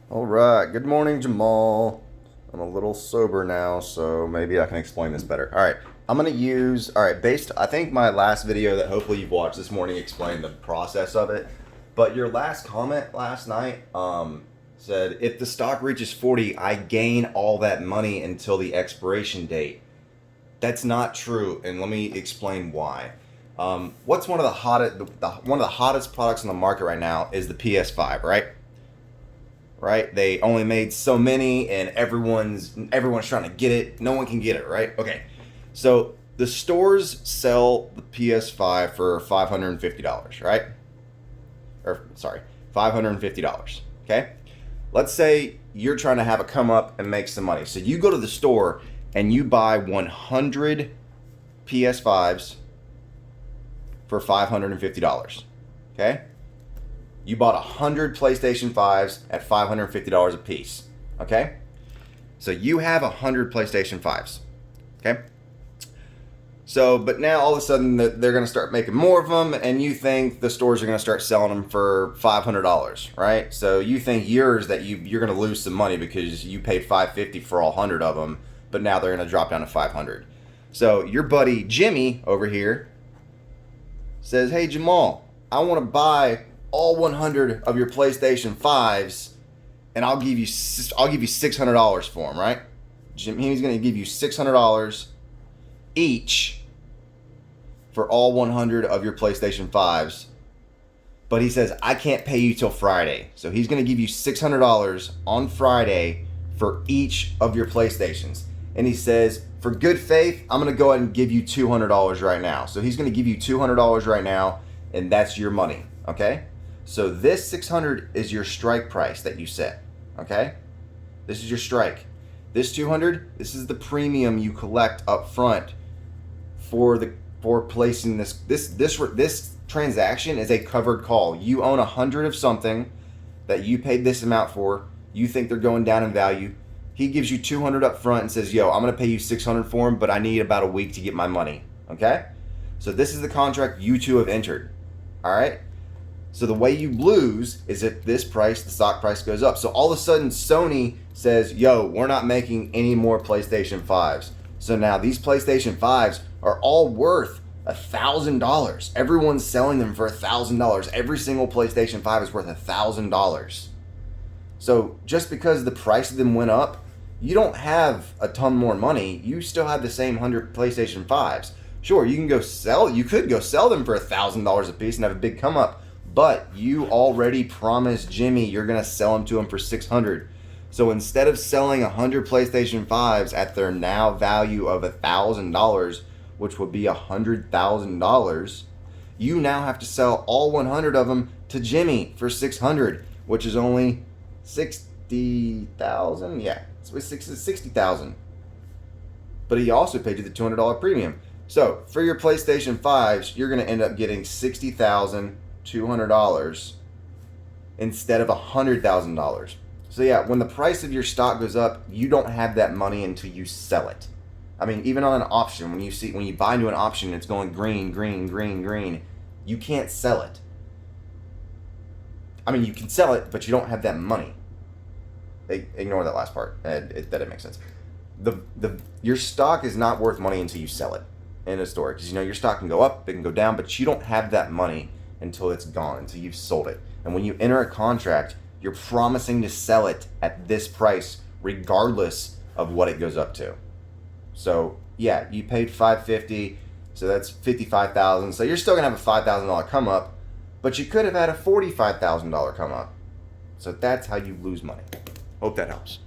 All right. Good morning, Jamal. I'm a little sober now, so maybe I can explain this better. All right. I'm going to use, all right, I think my last video that hopefully you've watched this morning explained the process of it. But your last comment last night said, if the stock reaches 40, I gain all that money until the expiration date. That's not true, and let me explain why. What's one of the hottest products on the market right now is the PS5, right? Right? They only made so many, and everyone's trying to get it. No one can get it, right? Okay, so the stores sell the PS5 for $550, right? Or sorry, $550. Okay, let's say you're trying to have a come up and make some money. So you go to the store and you buy 100 PS5s for $550. Okay, you bought 100 PlayStation 5s at $550 a piece. Okay? So you have 100 PlayStation 5s. Okay? So, but now all of a sudden they're going to start making more of them, and you think the stores are going to start selling them for $500, right? So you think yours that you're going to lose some money because you paid $550 for all 100 of them, but now they're going to drop down to $500. So your buddy Jimmy over here says, "Hey Jamal, I want to buy all 100 of your PlayStation 5s, and I'll give you $600 for them," right? Jimmy's going to give you $600 each for all 100 of your PlayStation 5s. But he says, I can't pay you till Friday. So he's going to give you $600 on Friday for each of your PlayStations. And he says, for good faith, I'm going to go ahead and give you $200 right now. So he's going to give you $200 right now, and that's your money, okay? So this 600 is your strike price that you set, okay? This is your strike. This 200, this is the premium you collect up front for placing this transaction is a covered call. You own 100 of something that you paid this amount for. You think they're going down in value. He gives you 200 up front and says, "Yo, I'm going to pay you 600 for them, but I need about a week to get my money." Okay? So this is the contract you two have entered. All right? So the way you lose is if the stock price goes up. So all of a sudden Sony says, "Yo, we're not making any more PlayStation 5s." So now these PlayStation 5s are all worth $1,000. Everyone's selling them for $1,000. Every single PlayStation 5 is worth $1,000. So just because the price of them went up, you don't have a ton more money. You still have the same 100 PlayStation 5s. Sure, you could go sell them for $1,000 a piece and have a big come up. But you already promised Jimmy you're going to sell them to him for $600. So instead of selling 100 PlayStation 5s at their now value of $1,000, which would be $100,000, you now have to sell all 100 of them to Jimmy for $600, which is only $60,000. Yeah, it's $60,000. But he also paid you the $200 premium. So for your PlayStation 5s, you're going to end up getting $60,200 instead of $100,000. So yeah, when the price of your stock goes up, you don't have that money until you sell it. I mean, even on an option, when you buy into an option, it's going green, green, green, green. You can't sell it. I mean, you can sell it, but you don't have that money. Ignore that last part. That it makes sense. Your stock is not worth money until you sell it in a store, because your stock can go up, it can go down, but you don't have that money until it's gone, until you've sold it. And when you enter a contract, you're promising to sell it at this price regardless of what it goes up to. So yeah, you paid $550, so that's $55,000. So you're still gonna have a $5,000 come up, but you could have had a $45,000 come up. So that's how you lose money. Hope that helps.